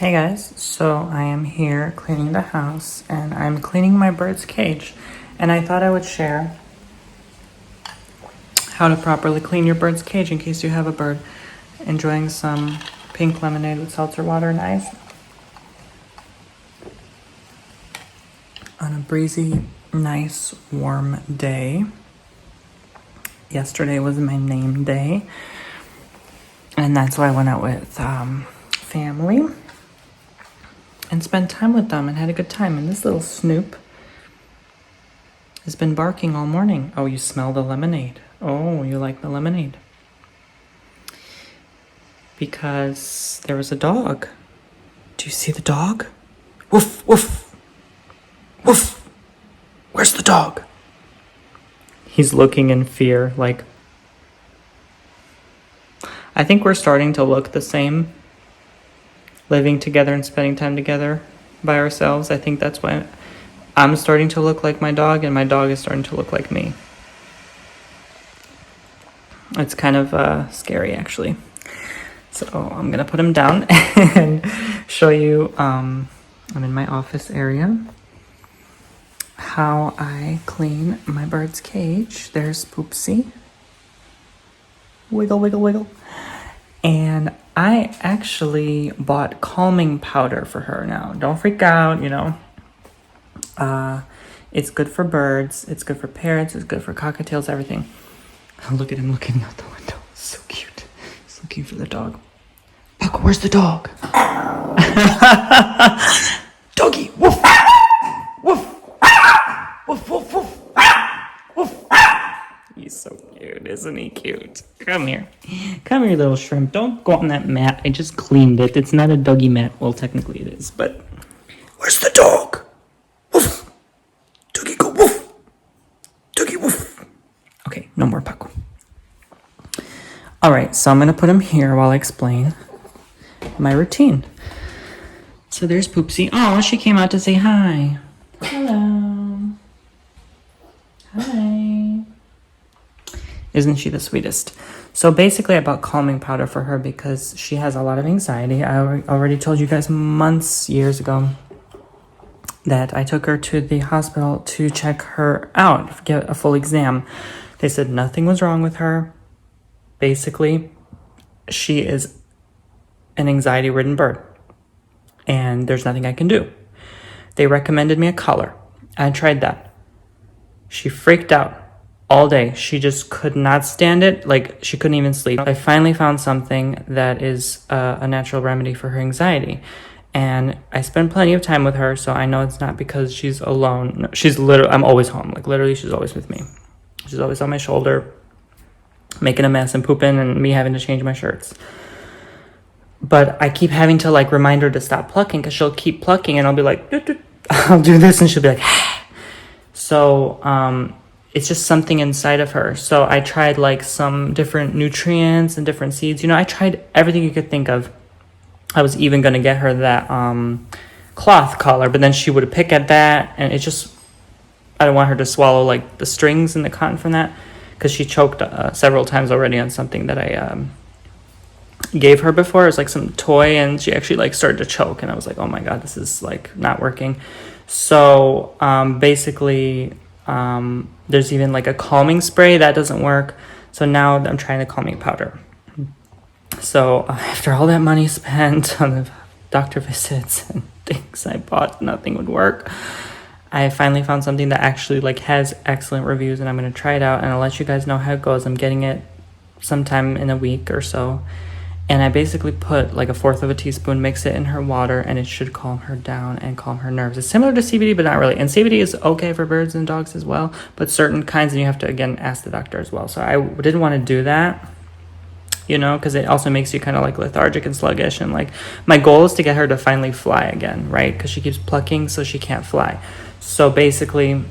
Hey guys, so I am here cleaning the house and I'm cleaning my bird's cage, and I thought I would share how to properly clean your bird's cage in case you have a bird enjoying some pink lemonade with seltzer water and ice on a breezy, nice, warm day. Yesterday was my name day, and that's why I went out with family and spent time with them and had a good time. And this little Snoop has been barking all morning. Oh, you smell the lemonade. Oh, you like the lemonade. Because there was a dog. Do you see the dog? Woof, woof, woof. Where's the dog? He's looking in fear, like... I think we're starting to look the same. Living together and spending time together by ourselves. I think that's why I'm starting to look like my dog and my dog is starting to look like me. It's kind of scary, actually. So I'm gonna put him down and show you, I'm in my office area, how I clean my bird's cage. There's Poopsie. Wiggle, wiggle, wiggle. And I actually bought calming powder for her now. Don't freak out, you know. It's good for birds. It's good for parrots. It's good for cockatiels, everything. Look at him looking out the window. So cute. He's looking for the dog. Look, where's the dog? Doggy, woof, woof, woof, woof, woof, woof. He's so cute, isn't he cute? Come here. Come here, little shrimp. Don't go on that mat. I just cleaned it. It's not a doggy mat. Well, technically it is, but... Where's the dog? Woof. Doggy, go woof. Doggy, woof. Okay, no more Paco. All right, so I'm going to put him here while I explain my routine. So there's Poopsie. Oh, she came out to say hi. Hello. Hi. Isn't she the sweetest? So basically I bought calming powder for her because she has a lot of anxiety. I already told you guys years ago, that I took her to the hospital to check her out, get a full exam. They said nothing was wrong with her. Basically, she is an anxiety-ridden bird, and there's nothing I can do. They recommended me a collar. I tried that. She freaked out all day. She just could not stand it. Like, she couldn't even sleep. I finally found something that is a natural remedy for her anxiety. And I spend plenty of time with her, so I know it's not because she's alone. No, she's literally, I'm always home. Like, literally, she's always with me. She's always on my shoulder, making a mess and pooping and me having to change my shirts. But I keep having to, like, remind her to stop plucking because she'll keep plucking and I'll be like, doot, doot. I'll do this and she'll be like, so, it's just something inside of her. So I tried like some different nutrients and different seeds. You know, I tried everything you could think of. I was even going to get her that cloth collar, but then she would pick at that. And it just, I don't want her to swallow like the strings and the cotton from that. Because she choked several times already on something that I gave her before. It was like some toy and she actually like started to choke. And I was like, oh my God, this is like not working. So basically... there's even like a calming spray that doesn't work. So now I'm trying the calming powder. So after all that money spent on the doctor visits and things I bought, nothing would work. I finally found something that actually like has excellent reviews, and I'm going to try it out and I'll let you guys know how it goes. I'm getting it sometime in a week or so. And I basically put like 1/4 of a teaspoon, mix it in her water, and it should calm her down and calm her nerves. It's similar to CBD, but not really. And CBD is okay for birds and dogs as well, but certain kinds, and you have to, again, ask the doctor as well. So I didn't want to do that, you know, because it also makes you kind of like lethargic and sluggish. And like my goal is to get her to finally fly again, right? Because she keeps plucking, so she can't fly. So basically,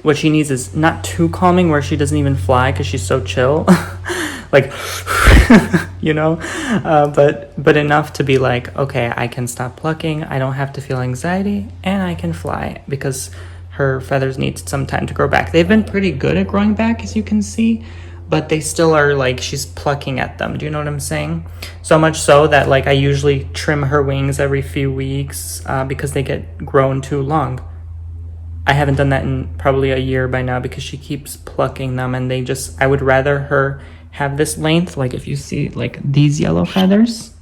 what she needs is not too calming where she doesn't even fly because she's so chill. Like, you know, but enough to be like, okay, I can stop plucking. I don't have to feel anxiety and I can fly because her feathers need some time to grow back. They've been pretty good at growing back, as you can see, but they still are like, she's plucking at them. Do you know what I'm saying? So much so that like I usually trim her wings every few weeks because they get grown too long. I haven't done that in probably a year by now because she keeps plucking them, and they just, I would rather her have this length. Like if you see like these yellow feathers,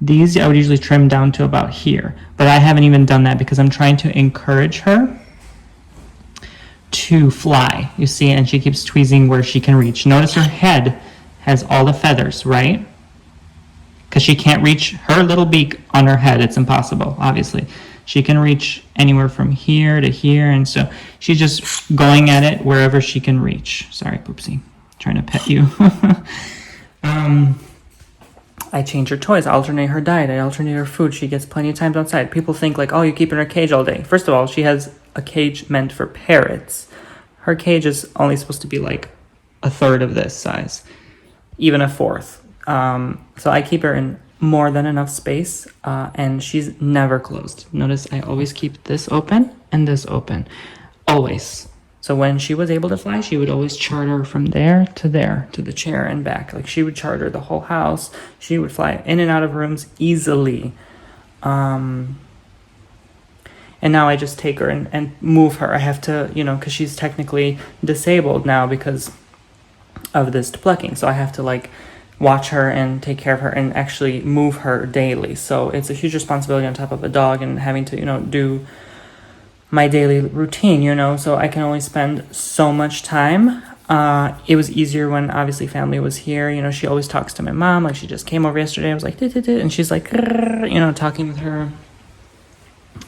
these I would usually trim down to about here, but I haven't even done that because I'm trying to encourage her to fly, you see, and she keeps tweezing where she can reach. Notice her head has all the feathers, right? Because she can't reach her little beak on her head. It's impossible, obviously. She can reach anywhere from here to here, and so she's just going at it wherever she can reach. Sorry, Poopsie. Trying to pet you. I change her toys, I alternate her diet, I alternate her food. She gets plenty of times outside. People think like, oh, you keep her in her cage all day. First of all, she has a cage meant for parrots. Her cage is only supposed to be like a third of this size, even a fourth. So I keep her in more than enough space, and she's never closed. Notice I always keep this open and this open, always. So when she was able to fly, she would always charter from there, to the chair and back. Like she would charter the whole house. She would fly in and out of rooms easily. And now I just take her and move her. I have to, you know, because she's technically disabled now because of this plucking. So I have to like watch her and take care of her and actually move her daily. So it's a huge responsibility on top of a dog and having to, you know, do my daily routine, you know, so I can only spend so much time. It was easier when obviously family was here. You know, she always talks to my mom. Like she just came over yesterday. I was like, and she's like, you know, talking with her.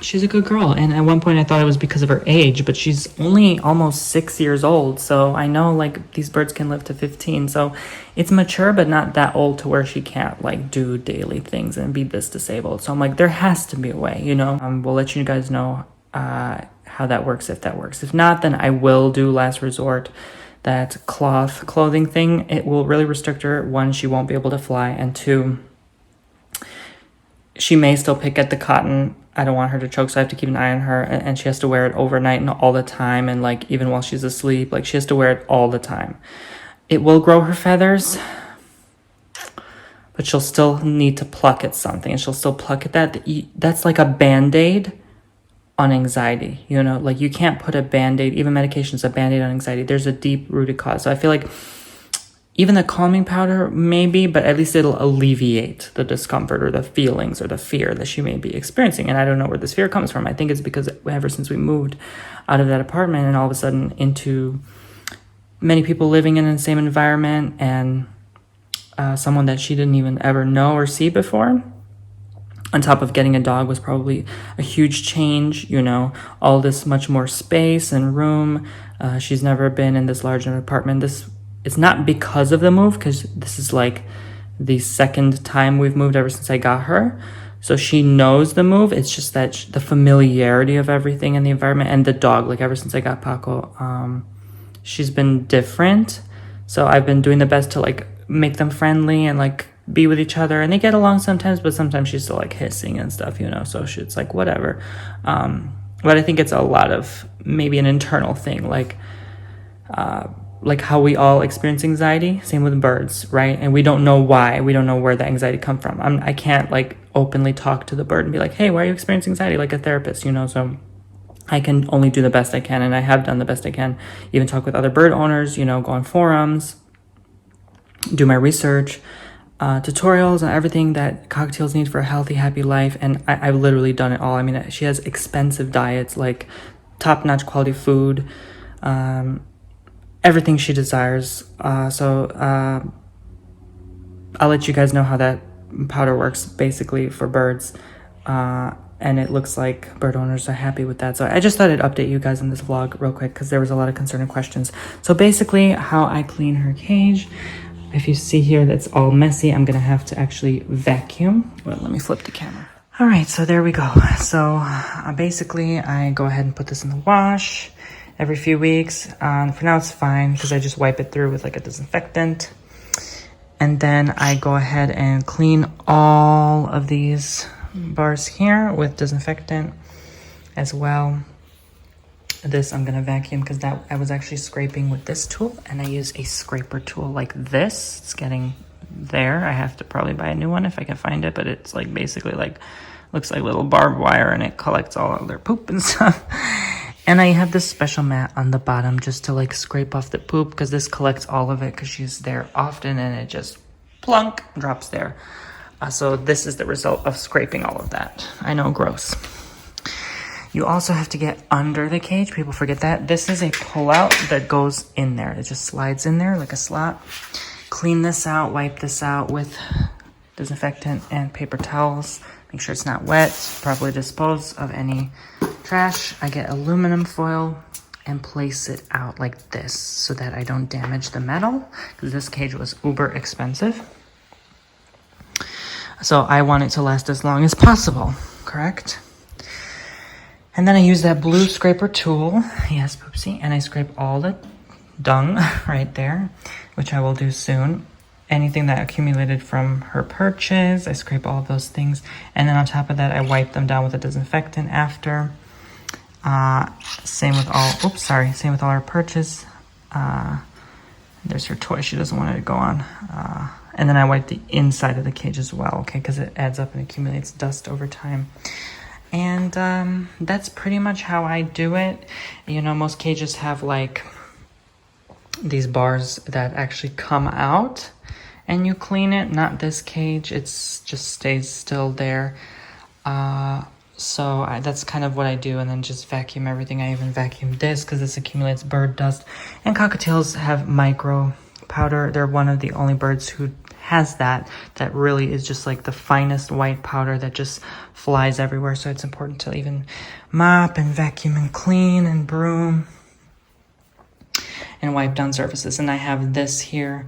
She's a good girl. And at one point I thought it was because of her age, but she's only almost 6 years old. So I know like these birds can live to 15. So it's mature, but not that old to where she can't like do daily things and be this disabled. So I'm like, there has to be a way, you know. We'll let you guys know how that works, if that works. If not, then I will do last resort, that clothing thing. It will really restrict her. One, she won't be able to fly, and two, she may still pick at the cotton. I don't want her to choke, so I have to keep an eye on her, and she has to wear it overnight and all the time, and like even while she's asleep, like she has to wear it all the time. It will grow her feathers, but she'll still need to pluck at something, and she'll still pluck at that. That's like a band-aid on anxiety, you know, like you can't put a band-aid, even medication is a band-aid on anxiety. There's a deep-rooted cause. So I feel like even the calming powder, maybe, but at least it'll alleviate the discomfort or the feelings or the fear that she may be experiencing. And I don't know where this fear comes from. I think it's because ever since we moved out of that apartment and all of a sudden into many people living in the same environment and someone that she didn't even ever know or see before, on top of getting a dog was probably a huge change, you know, all this much more space and room. She's never been in this large an apartment. It's not because of the move, because this is like the second time we've moved ever since I got her. So she knows the move. It's just that the familiarity of everything in the environment and the dog, like ever since I got Paco, she's been different. So I've been doing the best to like make them friendly and like be with each other, and they get along sometimes, but sometimes she's still like hissing and stuff, you know, so it's like whatever. But I think it's a lot of maybe an internal thing, like how we all experience anxiety, same with birds, right? And we don't know why, we don't know where the anxiety come from. I can't like openly talk to the bird and be like, hey, why are you experiencing anxiety, like a therapist, you know? So I can only do the best I can, and I have done the best I can, even talk with other bird owners, you know, go on forums, do my research, tutorials on everything that cockatiels need for a healthy, happy life. And I've literally done it all. I mean, she has expensive diets, like top-notch quality food, everything she desires. So I'll let you guys know how that powder works basically for birds. And it looks like bird owners are happy with that. So I just thought I'd update you guys in this vlog real quick because there was a lot of concern and questions. So basically how I clean her cage, if you see here that's all messy, I'm gonna have to actually vacuum. Well, let me flip the camera. All right, so there we go. So basically I go ahead and put this in the wash every few weeks. For now it's fine because I just wipe it through with like a disinfectant. And then I go ahead and clean all of these bars here with disinfectant as well. this I'm gonna vacuum because that I was actually scraping with this tool, and I use a scraper tool like this. It's getting there. I have to probably buy a new one if I can find it, but it's like basically like looks like little barbed wire, and it collects all of their poop and stuff. And I have this special mat on the bottom just to like scrape off the poop, because this collects all of it because she's there often, and it just plunk drops there. So this is the result of scraping all of that. I know, gross. You also have to get under the cage. People forget that. This is a pull-out that goes in there. It just slides in there like a slot. Clean this out, wipe this out with disinfectant and paper towels. Make sure it's not wet. Properly dispose of any trash. I get aluminum foil and place it out like this so that I don't damage the metal, because this cage was uber expensive. So I want it to last as long as possible, correct? And then I use that blue scraper tool, yes, Poopsie, and I scrape all the dung right there, which I will do soon. Anything that accumulated from her perches, I scrape all of those things. And then on top of that, I wipe them down with a disinfectant after. Same with all her perches. There's her toy, she doesn't want it to go on. And then I wipe the inside of the cage as well, okay, because it adds up and accumulates dust over time. And that's pretty much how I do it. You know, most cages have like these bars that actually come out and you clean it. Not this cage, it's just stays still there. So that's kind of what I do, and then just vacuum everything. I even vacuum this because this accumulates bird dust. And cockatiels have micro powder. They're one of the only birds who has that really is just like the finest white powder that just flies everywhere. So it's important to even mop and vacuum and clean and broom and wipe down surfaces. And I have this here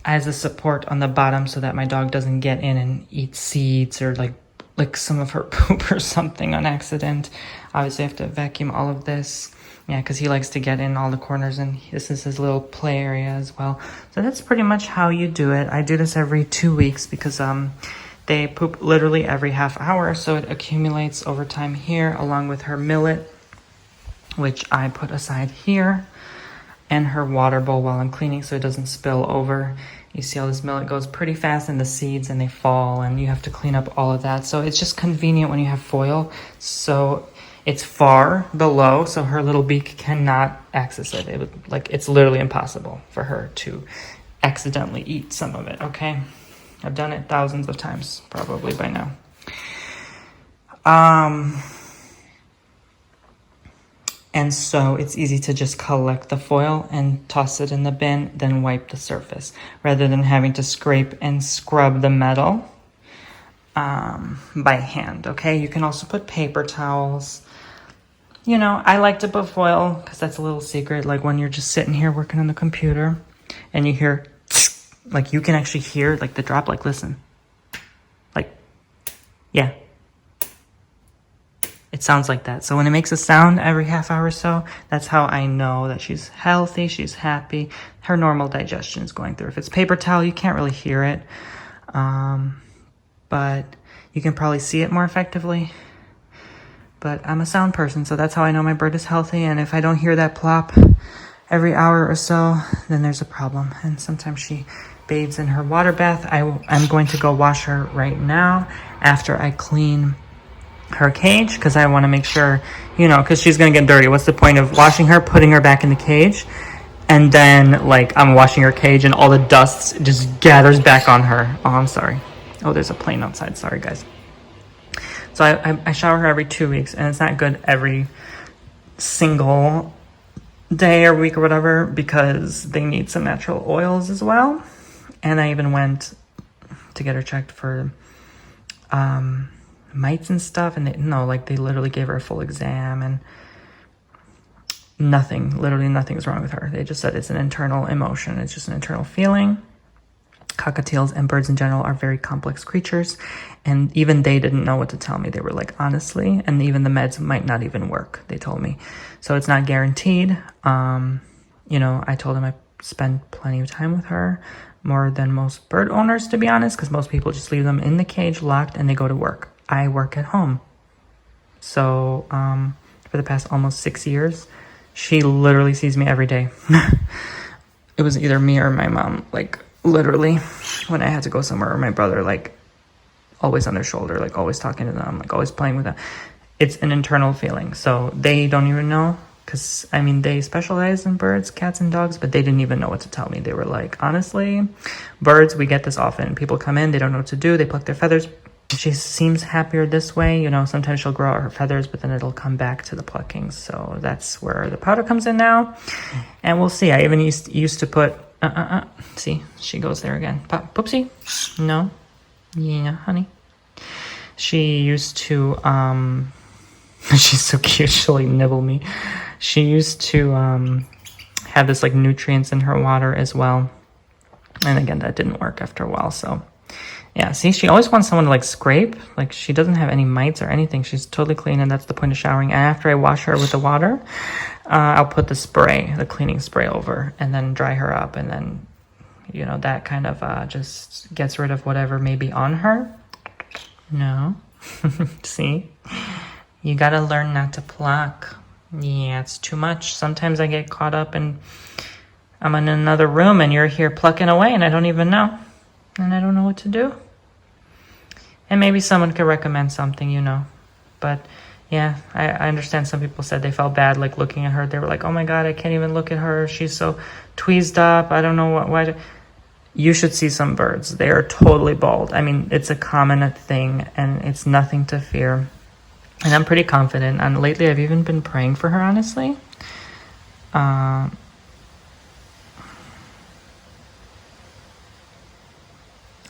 as a support on the bottom so that my dog doesn't get in and eat seeds or like some of her poop or something on accident. Obviously I have to vacuum all of this. Yeah, because he likes to get in all the corners, and this is his little play area as well. So that's pretty much how you do it. I do this every 2 weeks because they poop literally every half hour, so it accumulates over time here, along with her millet, which I put aside here, and her water bowl while I'm cleaning so it doesn't spill over. You see how this millet goes pretty fast, and the seeds, and they fall, and you have to clean up all of that. So it's just convenient when you have foil. So it's far below, so her little beak cannot access it. It's literally impossible for her to accidentally eat some of it, okay? I've done it thousands of times, probably by now. And so it's easy to just collect the foil and toss it in the bin, then wipe the surface, rather than having to scrape and scrub the metal by hand, okay? You can also put paper towels. You know, I like to put foil because that's a little secret. Like when you're just sitting here working on the computer and you hear, like you can actually hear like the drop, like listen. Like, yeah. It sounds like that. So when it makes a sound every half hour or so, that's how I know that she's healthy, she's happy, her normal digestion is going through. If it's paper towel, you can't really hear it. But you can probably see it more effectively. But I'm a sound person, so that's how I know my bird is healthy. And if I don't hear that plop every hour or so, then there's a problem. And sometimes she bathes in her water bath. I'm going to go wash her right now after I clean her cage, because I want to make sure, you know, because she's going to get dirty. What's the point of washing her, putting her back in the cage, and then, like, I'm washing her cage and all the dust just gathers back on her. Oh, I'm sorry. Oh, there's a plane outside. Sorry, guys. So I shower her every 2 weeks, and it's not good every single day or week or whatever, because they need some natural oils as well. And I even went to get her checked for mites and stuff, and they literally gave her a full exam, and literally nothing is wrong with her. They just said it's an internal emotion. It's just an internal feeling. Cockatiels and birds in general are very complex creatures, and even they didn't know what to tell me. They were like, honestly, and even the meds might not even work, they told me. So it's not guaranteed. You know, I told them I spend plenty of time with her, more than most bird owners, to be honest, because most people just leave them in the cage locked and they go to work. I work at home. So for the past almost 6 years, She literally sees me every day. It was either me or my mom, like literally when I had to go somewhere, or my brother, like always on their shoulder, like always talking to them, like always playing with them. It's an internal feeling. So they don't even know, because I mean, they specialize in birds, cats and dogs, but they didn't even know what to tell me. They were like, honestly, birds, we get this often. People come in, they don't know what to do, they pluck their feathers. She seems happier this way, you know. Sometimes she'll grow out her feathers, but then it'll come back to the plucking. So that's where the powder comes in now. And we'll see. I even used to put see, she goes there again. Poopsie. No. Yeah, honey. She used to she's so cute, she'll like nibble me. She used to have this like nutrients in her water as well, and again, that didn't work after a while. So yeah, see, she always wants someone to like scrape. Like, she doesn't have any mites or anything. She's totally clean, and that's the point of showering. And after I wash her with the water, I'll put the spray, the cleaning spray over, and then dry her up. And then, you know, that kind of just gets rid of whatever may be on her. No. See? You gotta learn not to pluck. Yeah, it's too much. Sometimes I get caught up and I'm in another room and you're here plucking away and I don't even know. And I don't know what to do. And maybe someone could recommend something, you know. But yeah, I understand some people said they felt bad, like looking at her. They were like, oh my God, I can't even look at her. She's so tweezed up. I don't know why. You should see some birds. They are totally bald. I mean, it's a common thing and it's nothing to fear. And I'm pretty confident. And lately I've even been praying for her, honestly.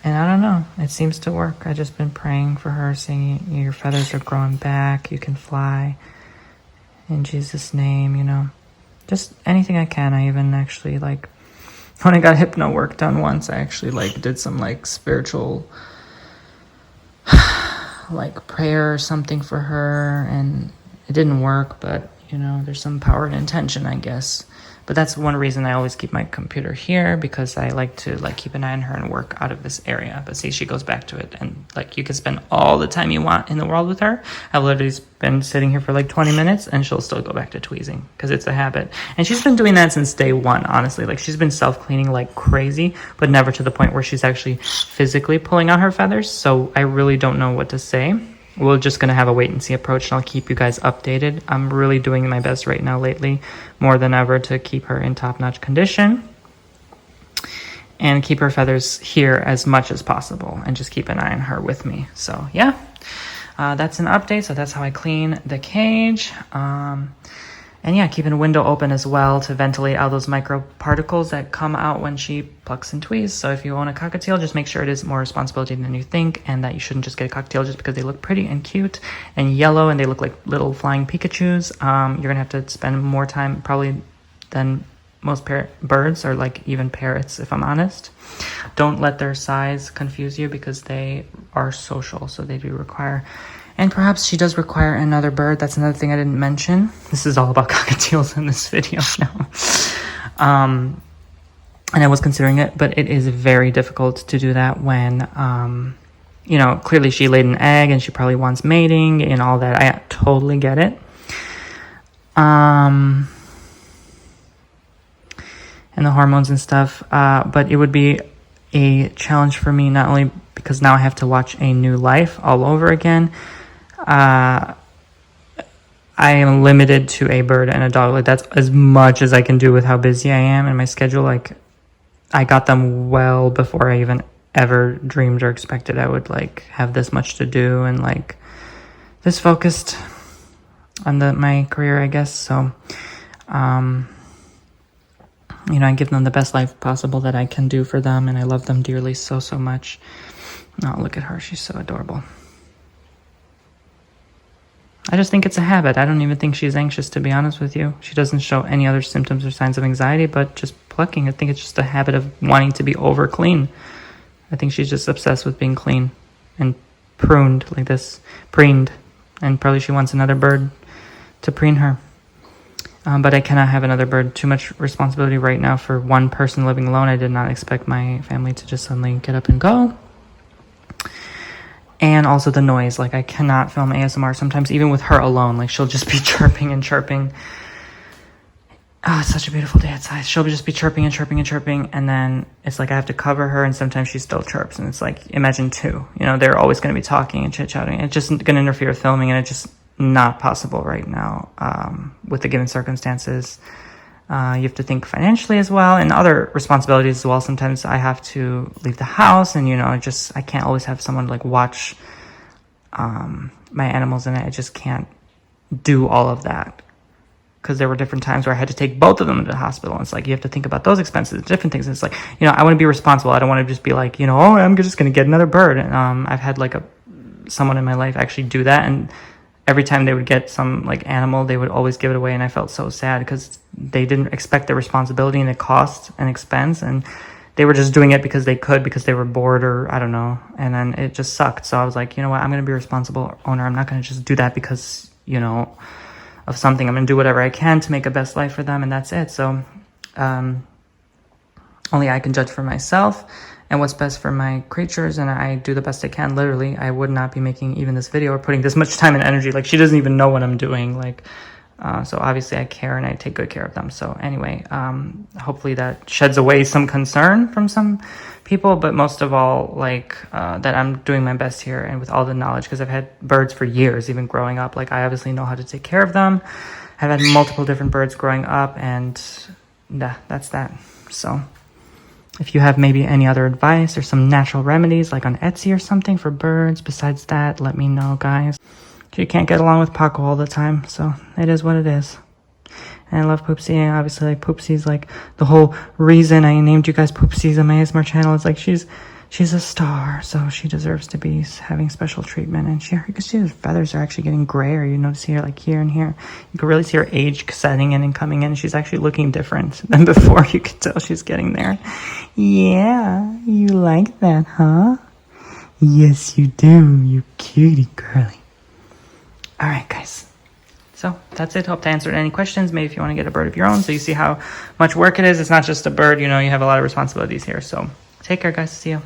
And I don't know, it seems to work. I've just been praying for her, saying, your feathers are growing back, you can fly. In Jesus' name, you know. Just anything I can. I even actually, like, when I got hypno work done once, I actually, like, did some, like, spiritual, like, prayer or something for her. And it didn't work, but, you know, there's some power and intention, I guess. But that's one reason I always keep my computer here, because I like to like keep an eye on her and work out of this area. But see, she goes back to it, and like you can spend all the time you want in the world with her. I've literally been sitting here for like 20 minutes and she'll still go back to tweezing because it's a habit. And she's been doing that since day one, honestly. Like, she's been self-cleaning like crazy, but never to the point where she's actually physically pulling out her feathers. So I really don't know what to say. We're just going to have a wait and see approach, and I'll keep you guys updated. I'm really doing my best right now lately, more than ever, to keep her in top-notch condition and keep her feathers here as much as possible, and just keep an eye on her with me. So yeah, that's an update. So that's how I clean the cage. And yeah, keeping a window open as well to ventilate out those microparticles that come out when she plucks and tweezes. So if you own a cockatiel, just make sure it is more responsibility than you think, and that you shouldn't just get a cockatiel just because they look pretty and cute and yellow and they look like little flying Pikachus. You're gonna have to spend more time probably than most birds, or like even parrots, if I'm honest. Don't let their size confuse you, because they are social, so they do require. And perhaps she does require another bird. That's another thing I didn't mention. This is all about cockatiels in this video now. And I was considering it, but it is very difficult to do that when, you know, clearly she laid an egg and she probably wants mating and all that. I totally get it. And the hormones and stuff. But it would be a challenge for me, not only because now I have to watch a new life all over again. I am limited to a bird and a dog. Like, that's as much as I can do with how busy I am and my schedule. Like, I got them well before I even ever dreamed or expected I would like have this much to do and like this focused on my career, I guess. So, you know, I give them the best life possible that I can do for them, and I love them dearly so much. Oh, look at her. She's so adorable. I just think it's a habit. I don't even think she's anxious, to be honest with you. She doesn't show any other symptoms or signs of anxiety, but just plucking. I think it's just a habit of wanting to be over clean. I think she's just obsessed with being clean and pruned like this, preened. And probably she wants another bird to preen her. But I cannot have another bird. Too much responsibility right now for one person living alone. I did not expect my family to just suddenly get up and go. And also the noise. Like, I cannot film ASMR sometimes, even with her alone. Like, she'll just be chirping and chirping. Oh, it's such a beautiful day outside. She'll just be chirping and chirping and chirping, and then it's like I have to cover her, and sometimes she still chirps, and it's like, imagine two. You know, they're always going to be talking and chit-chatting. It's just going to interfere with filming, and it's just not possible right now with the given circumstances. You have to think financially as well, and other responsibilities as well. Sometimes I have to leave the house, and, you know, I can't always have someone, like, watch my animals, and I just can't do all of that. Because there were different times where I had to take both of them to the hospital. And it's like, you have to think about those expenses, different things. And it's like, you know, I want to be responsible. I don't want to just be like, you know, oh, I'm just going to get another bird. And I've had like someone in my life actually do that. And every time they would get some like animal, they would always give it away. And I felt so sad because they didn't expect the responsibility and the cost and expense. And they were just doing it because they could, because they were bored or I don't know. And then it just sucked. So I was like, you know what, I'm going to be a responsible owner. I'm not going to just do that because, you know, of something. I'm going to do whatever I can to make a best life for them, and that's it. So only I can judge for myself and what's best for my creatures, and I do the best I can. Literally, I would not be making even this video or putting this much time and energy. Like, she doesn't even know what I'm doing. Like, so obviously I care and I take good care of them. So anyway, hopefully that sheds away some concern from some people, but most of all, like, that I'm doing my best here and with all the knowledge, because I've had birds for years, even growing up. Like, I obviously know how to take care of them. I've had multiple different birds growing up, and that's that. So if you have maybe any other advice or some natural remedies, like on Etsy or something for birds besides that, let me know, guys. You can't get along with Paco all the time, so it is what it is. And I love Poopsie, and obviously, like, Poopsie's like the whole reason I named you guys Poopsies on my ASMR channel. Is like she's a star, so she deserves to be having special treatment. And her feathers are actually getting grayer. You notice here, like here and here, you can really see her age setting in and coming in. She's actually looking different than before. You can tell she's getting there. Yeah, you like that, huh? Yes, you do, you cutie girly. All right, guys. So that's it. Hope to answer any questions. Maybe if you want to get a bird of your own, so you see how much work it is. It's not just a bird, you know, you have a lot of responsibilities here. So take care, guys. See you.